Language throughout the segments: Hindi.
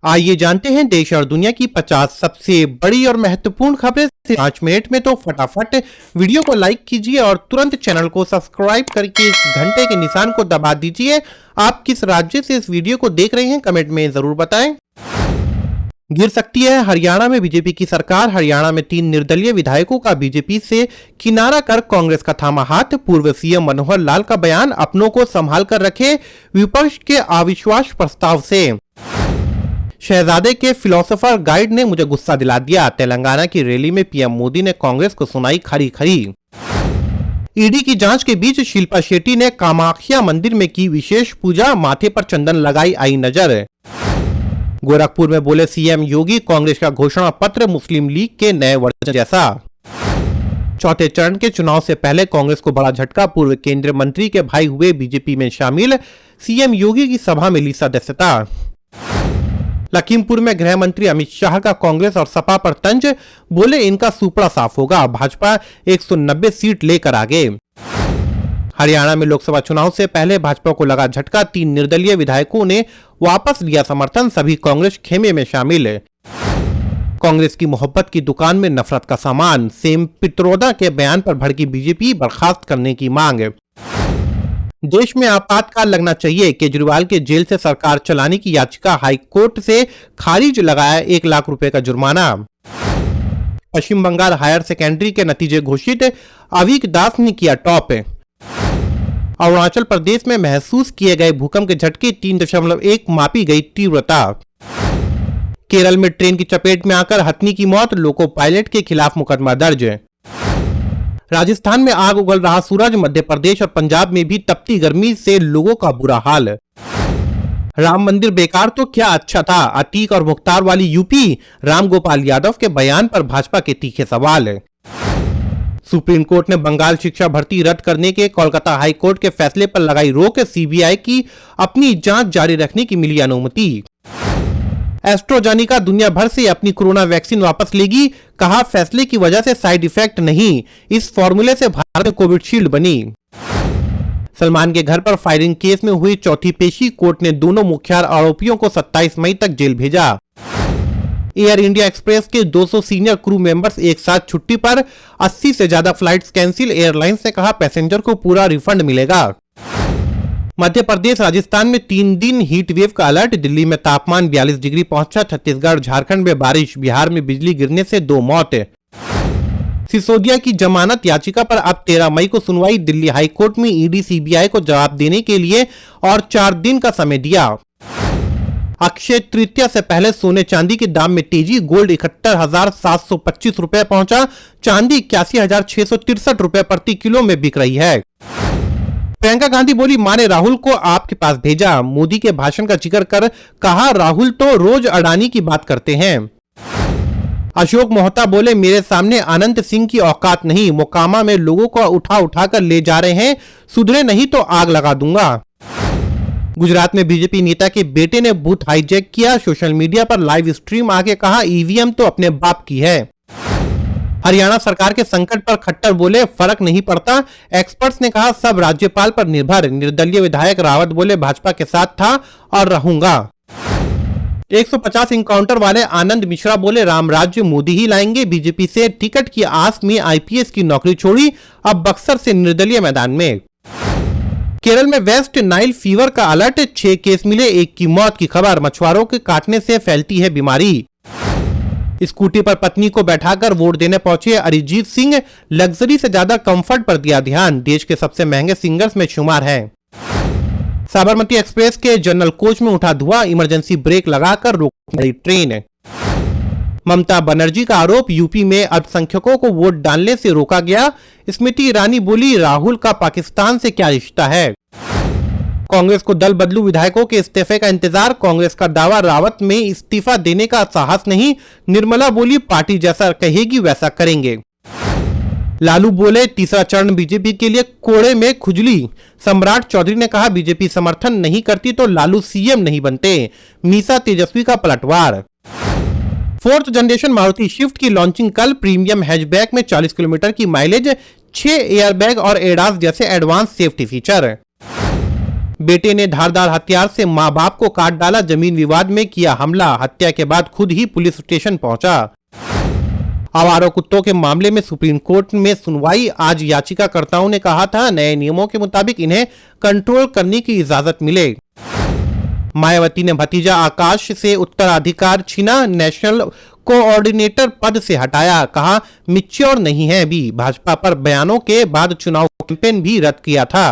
आइए जानते हैं देश और दुनिया की 50 सबसे बड़ी और महत्वपूर्ण खबरें 5 मिनट में। तो फटाफट वीडियो को लाइक कीजिए और तुरंत चैनल को सब्सक्राइब करके इस घंटे के निशान को दबा दीजिए। आप किस राज्य से इस वीडियो को देख रहे हैं कमेंट में जरूर बताएं। गिर सकती है हरियाणा में बीजेपी की सरकार। हरियाणा में 3 निर्दलीय विधायकों का बीजेपी से किनारा कर कांग्रेस का थामा हाथ। पूर्व सीएम मनोहर लाल का बयान, अपनों को संभाल कर रखे, विपक्ष के अविश्वास प्रस्ताव से। शहजादे के फिलोसोफर गाइड ने मुझे गुस्सा दिला दिया। तेलंगाना की रैली में पीएम मोदी ने कांग्रेस को सुनाई खरी खरी। ईडी की जांच के बीच शिल्पा शेट्टी ने कामाख्या मंदिर में की विशेष पूजा, माथे पर चंदन लगाई आई नजर। गोरखपुर में बोले सीएम योगी, कांग्रेस का घोषणा पत्र मुस्लिम लीग के नए वर्जन जैसा। चौथे चरण के चुनाव से पहले कांग्रेस को बड़ा झटका, पूर्व केंद्रीय मंत्री के भाई हुए बीजेपी में शामिल। सीएम योगी की सभा में ली सदस्यता। लखीमपुर में गृह मंत्री अमित शाह का कांग्रेस और सपा पर तंज, बोले इनका सुपड़ा साफ होगा, भाजपा 190 सीट लेकर आगे। हरियाणा में लोकसभा चुनाव से पहले भाजपा को लगा झटका, 3 निर्दलीय विधायकों ने वापस लिया समर्थन, सभी कांग्रेस खेमे में शामिल। कांग्रेस की मोहब्बत की दुकान में नफरत का सामान, सेम पित्रोदा के बयान पर भड़की बीजेपी, बर्खास्त करने की मांग। देश में आपातकाल लगना चाहिए, केजरीवाल के जेल से सरकार चलाने की याचिका हाईकोर्ट से खारिज, लगाया 1 लाख रुपए का जुर्माना। पश्चिम बंगाल हायर सेकेंडरी के नतीजे घोषित, अविक दास ने किया टॉप। अरुणाचल प्रदेश में महसूस किए गए भूकंप के झटके 3.1 मापी गई तीव्रता। केरल में ट्रेन की चपेट में आकर हथनी की मौत, लोको पायलट के खिलाफ मुकदमा दर्ज। राजस्थान में आग उगल रहा सूरज, मध्य प्रदेश और पंजाब में भी तपती गर्मी से लोगों का बुरा हाल। राम मंदिर बेकार तो क्या अच्छा था, अतीक और मुख्तार वाली यूपी, राम गोपाल यादव के बयान पर भाजपा के तीखे सवाल। सुप्रीम कोर्ट ने बंगाल शिक्षा भर्ती रद्द करने के कोलकाता हाई कोर्ट के फैसले पर लगाई रोक, सीबीआई की अपनी जांच जारी रखने की मिली अनुमति। एस्ट्राजेनेका दुनिया भर से अपनी कोरोना वैक्सीन वापस लेगी, कहा फैसले की वजह से साइड इफेक्ट नहीं, इस फॉर्मूले से भारत में कोविडशील्ड बनी। सलमान के घर पर फायरिंग केस में हुई चौथी पेशी, कोर्ट ने दोनों मुख्य आरोपियों को 27 मई तक जेल भेजा। एयर इंडिया एक्सप्रेस के 200 सीनियर क्रू मेंबर्स एक साथ छुट्टी पर, 80 से ज्यादा फ्लाइट्स कैंसिल, एयरलाइंस ने कहा पैसेंजर को पूरा रिफंड मिलेगा। मध्य प्रदेश राजस्थान में 3 दिन हीट वेव का अलर्ट, दिल्ली में तापमान 42 डिग्री पहुंचा, छत्तीसगढ़ झारखंड में बारिश, बिहार में बिजली गिरने से 2 मौत। सिसोदिया की जमानत याचिका पर अब 13 मई को सुनवाई, दिल्ली हाई कोर्ट में ईडी सीबीआई को जवाब देने के लिए और 4 दिन का समय दिया। अक्षय तृतीया से पहले सोने चांदी के दाम में तेजी, गोल्ड 71,725 रुपए पहुंचा, चांदी 81,663 रुपए प्रति किलो में बिक रही है। प्रियंका गांधी बोली, मां ने राहुल को आपके पास भेजा, मोदी के भाषण का जिक्र कर कहा राहुल तो रोज अडानी की बात करते हैं। अशोक मोहता बोले, मेरे सामने अनंत सिंह की औकात नहीं, मोकामा में लोगों को उठा उठा कर ले जा रहे हैं, सुधरे नहीं तो आग लगा दूंगा। गुजरात में बीजेपी नेता के बेटे ने बूथ हाईजैक किया, सोशल मीडिया पर लाइव स्ट्रीम आके कहा ईवीएम तो अपने बाप की है। हरियाणा सरकार के संकट पर खट्टर बोले, फर्क नहीं पड़ता, एक्सपर्ट्स ने कहा सब राज्यपाल पर निर्भर। निर्दलीय विधायक रावत बोले, भाजपा के साथ था और रहूंगा। 150 इनकाउंटर वाले आनंद मिश्रा बोले, राम राज्य मोदी ही लाएंगे, बीजेपी से टिकट की आस में आईपीएस की नौकरी छोड़ी, अब बक्सर से निर्दलीय मैदान में। केरल में वेस्ट नाइल फीवर का अलर्ट, 6 केस मिले, 1 की मौत की खबर, मछुआरों के काटने से फैलती है बीमारी। स्कूटी पर पत्नी को बैठाकर वोट देने पहुंचे अरिजीत सिंह, लग्जरी से ज्यादा कंफर्ट पर दिया ध्यान, देश के सबसे महंगे सिंगर्स में शुमार है। साबरमती एक्सप्रेस के जनरल कोच में उठा धुआं, इमरजेंसी ब्रेक लगाकर रोकी ट्रेन। ममता बनर्जी का आरोप, यूपी में अल्पसंख्यकों को वोट डालने से रोका गया। स्मृति ईरानी बोली, राहुल का पाकिस्तान से क्या रिश्ता है। कांग्रेस को दल बदलू विधायकों के इस्तीफे का इंतजार, कांग्रेस का दावा रावत में इस्तीफा देने का साहस नहीं, निर्मला बोली पार्टी जैसा कहेगी वैसा करेंगे। लालू बोले, तीसरा चरण बीजेपी के लिए कोड़े में खुजली, सम्राट चौधरी ने कहा बीजेपी समर्थन नहीं करती तो लालू सीएम नहीं बनते, मीसा तेजस्वी का पलटवार। 4th जनरेशन मारुति स्विफ्ट की लॉन्चिंग कल, प्रीमियम हैचबैक में 40 किलोमीटर की माइलेज, 6 एयरबैग और एडास जैसे एडवांस सेफ्टी फीचर। बेटे ने धारदार हथियार से मां बाप को काट डाला, जमीन विवाद में किया हमला, हत्या के बाद खुद ही पुलिस स्टेशन पहुंचा। आवारा कुत्तों के मामले में सुप्रीम कोर्ट में सुनवाई। आज याचिकाकर्ताओं ने कहा था नए नियमों के मुताबिक इन्हें कंट्रोल करने की इजाजत मिले। मायावती ने भतीजा आकाश से उत्तराधिकार छीना, नेशनल कोऑर्डिनेटर पद से हटाया, कहा मिच्योर नहीं है अभी। भाजपा पर बयानों के बाद चुनाव कैंपेन भी रद्द किया था।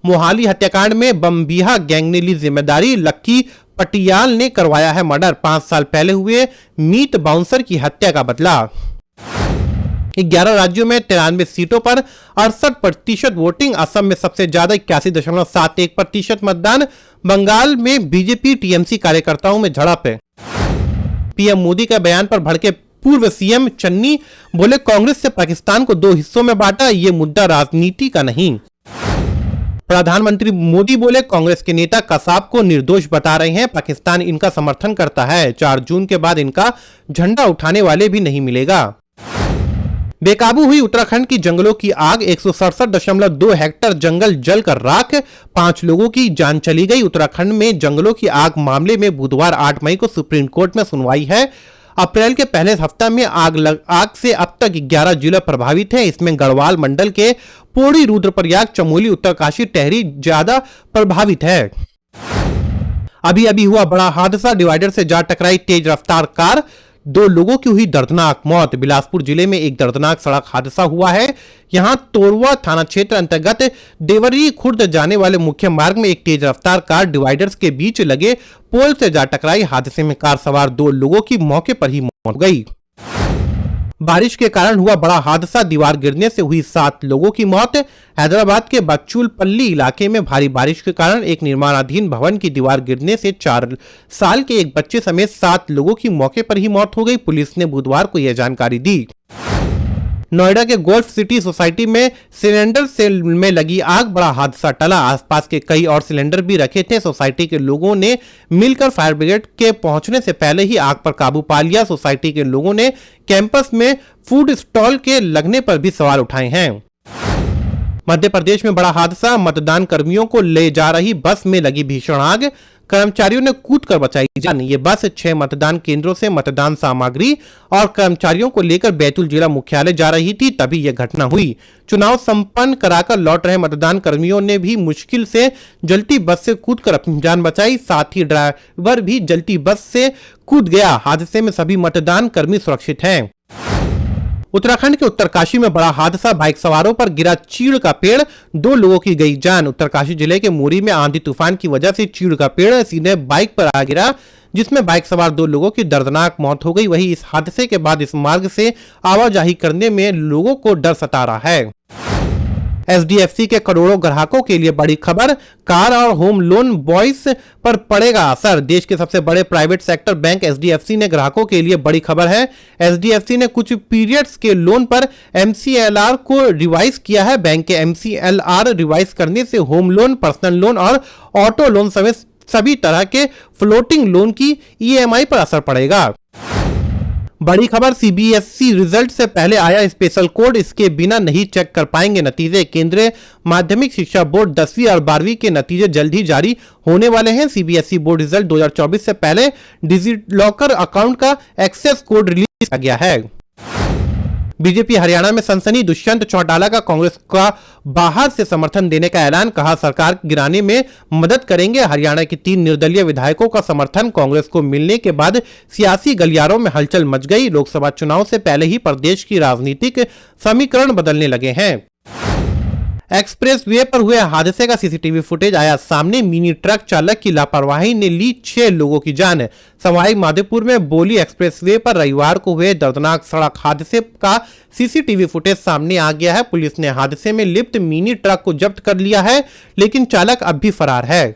मोहाली हत्याकांड में बमबिहा गैंग ने ली जिम्मेदारी, लक्की पटियाल ने करवाया है मर्डर। 5 साल पहले हुए मीट बाउंसर की हत्या का बदला। 11 राज्यों में 93 सीटों पर 68% वोटिंग। असम में सबसे ज्यादा 81.71% मतदान। बंगाल में बीजेपी टीएमसी कार्यकर्ताओं में झड़प है। पीएम मोदी का बयान पर भड़के पूर्व सीएम चन्नी, बोले कांग्रेस से पाकिस्तान को 2 हिस्सों में बांटा, ये मुद्दा राजनीति का नहीं। प्रधानमंत्री मोदी बोले कांग्रेस के नेता कसाब को निर्दोष बता रहे हैं, पाकिस्तान इनका समर्थन करता है, 4 जून के बाद इनका झंडा उठाने वाले भी नहीं मिलेगा। बेकाबू हुई उत्तराखंड की जंगलों की आग, 167.2 हेक्टेयर जंगल जलकर राख, 5 लोगों की जान चली गई। उत्तराखंड में जंगलों की आग मामले में बुधवार 8 मई को सुप्रीम कोर्ट में सुनवाई है। अप्रैल के पहले हफ्ता में आग से अब तक 11 जिले प्रभावित हैं। इसमें गढ़वाल मंडल के पौड़ी, रुद्रप्रयाग, चमोली, उत्तरकाशी, टेहरी ज्यादा प्रभावित है। अभी हुआ बड़ा हादसा, डिवाइडर से जा टकराई तेज रफ्तार कार, 2 लोगों की हुई दर्दनाक मौत। बिलासपुर जिले में एक दर्दनाक सड़क हादसा हुआ है। यहां तोरवा थाना क्षेत्र अंतर्गत देवरी खुर्द जाने वाले मुख्य मार्ग में एक तेज रफ्तार कार डिवाइडर्स के बीच लगे पोल से जा टकराई। हादसे में कार सवार 2 लोगों की मौके पर ही मौत हो गई। बारिश के कारण हुआ बड़ा हादसा, दीवार गिरने से हुई 7 लोगों की मौत। हैदराबाद के बच्चूलपल्ली इलाके में भारी बारिश के कारण एक निर्माणाधीन भवन की दीवार गिरने से 4 साल के एक बच्चे समेत 7 लोगों की मौके पर ही मौत हो गई। पुलिस ने बुधवार को यह जानकारी दी। नोएडा के गोल्फ सिटी सोसाइटी में सिलेंडर सेल में लगी आग, बड़ा हादसा टला। आसपास के कई और सिलेंडर भी रखे थे। सोसाइटी के लोगों ने मिलकर फायर ब्रिगेड के पहुंचने से पहले ही आग पर काबू पा लिया। सोसाइटी के लोगों ने कैंपस में फूड स्टॉल के लगने पर भी सवाल उठाए हैं। मध्य प्रदेश में बड़ा हादसा, मतदान कर्मियों को ले जा रही बस में लगी भीषण आग, कर्मचारियों ने कूदकर बचाई जान। ये बस 6 मतदान केंद्रों से मतदान सामग्री और कर्मचारियों को लेकर बैतूल जिला मुख्यालय जा रही थी, तभी यह घटना हुई। चुनाव संपन्न कराकर लौट रहे मतदान कर्मियों ने भी मुश्किल से जलती बस से कूदकर अपनी जान बचाई, साथ ही ड्राइवर भी जलती बस से कूद गया। हादसे में सभी मतदान कर्मी सुरक्षित हैं। उत्तराखंड के उत्तरकाशी में बड़ा हादसा, बाइक सवारों पर गिरा चीड़ का पेड़, 2 लोगों की गई जान। उत्तरकाशी जिले के मोरी में आंधी तूफान की वजह से चीड़ का पेड़ सीधे बाइक पर आ गिरा, जिसमें बाइक सवार 2 लोगों की दर्दनाक मौत हो गई। वहीं इस हादसे के बाद इस मार्ग से आवाजाही करने में लोगों को डर सता रहा है। एचडीएफसी के करोड़ों ग्राहकों के लिए बड़ी खबर, कार और होम लोन बॉयस पर पड़ेगा असर। देश के सबसे बड़े प्राइवेट सेक्टर बैंक एचडीएफसी ने ग्राहकों के लिए बड़ी खबर है। एचडीएफसी ने कुछ पीरियड्स के लोन पर एमसीएलआर को रिवाइज किया है। बैंक के एमसीएलआर रिवाइज करने से होम लोन, पर्सनल लोन और ऑटो लोन समेत सभी तरह के फ्लोटिंग लोन की ईएमआई पर असर पड़ेगा। बड़ी खबर, सीबीएसई रिजल्ट से पहले आया स्पेशल कोड, इसके बिना नहीं चेक कर पाएंगे नतीजे। केंद्रीय माध्यमिक शिक्षा बोर्ड 10वीं और 12वीं के नतीजे जल्द ही जारी होने वाले हैं। सीबीएसई बोर्ड रिजल्ट 2024 से पहले डिजिलॉकर अकाउंट का एक्सेस कोड रिलीज किया गया है। बीजेपी हरियाणा में सनसनी, दुष्यंत चौटाला का कांग्रेस का बाहर से समर्थन देने का ऐलान, कहा सरकार गिराने में मदद करेंगे। हरियाणा के 3 निर्दलीय विधायकों का समर्थन कांग्रेस को मिलने के बाद सियासी गलियारों में हलचल मच गई। लोकसभा चुनाव से पहले ही प्रदेश की राजनीतिक समीकरण बदलने लगे हैं। एक्सप्रेस वे पर हुए हादसे का सीसीटीवी फुटेज आया सामने, मिनी ट्रक चालक की लापरवाही ने ली 6 लोगों की जान। सवाई माधोपुर में बोली एक्सप्रेस वे पर रविवार को हुए दर्दनाक सड़क हादसे का सीसीटीवी फुटेज सामने आ गया है। पुलिस ने हादसे में लिप्त मिनी ट्रक को जब्त कर लिया है, लेकिन चालक अब भी फरार है।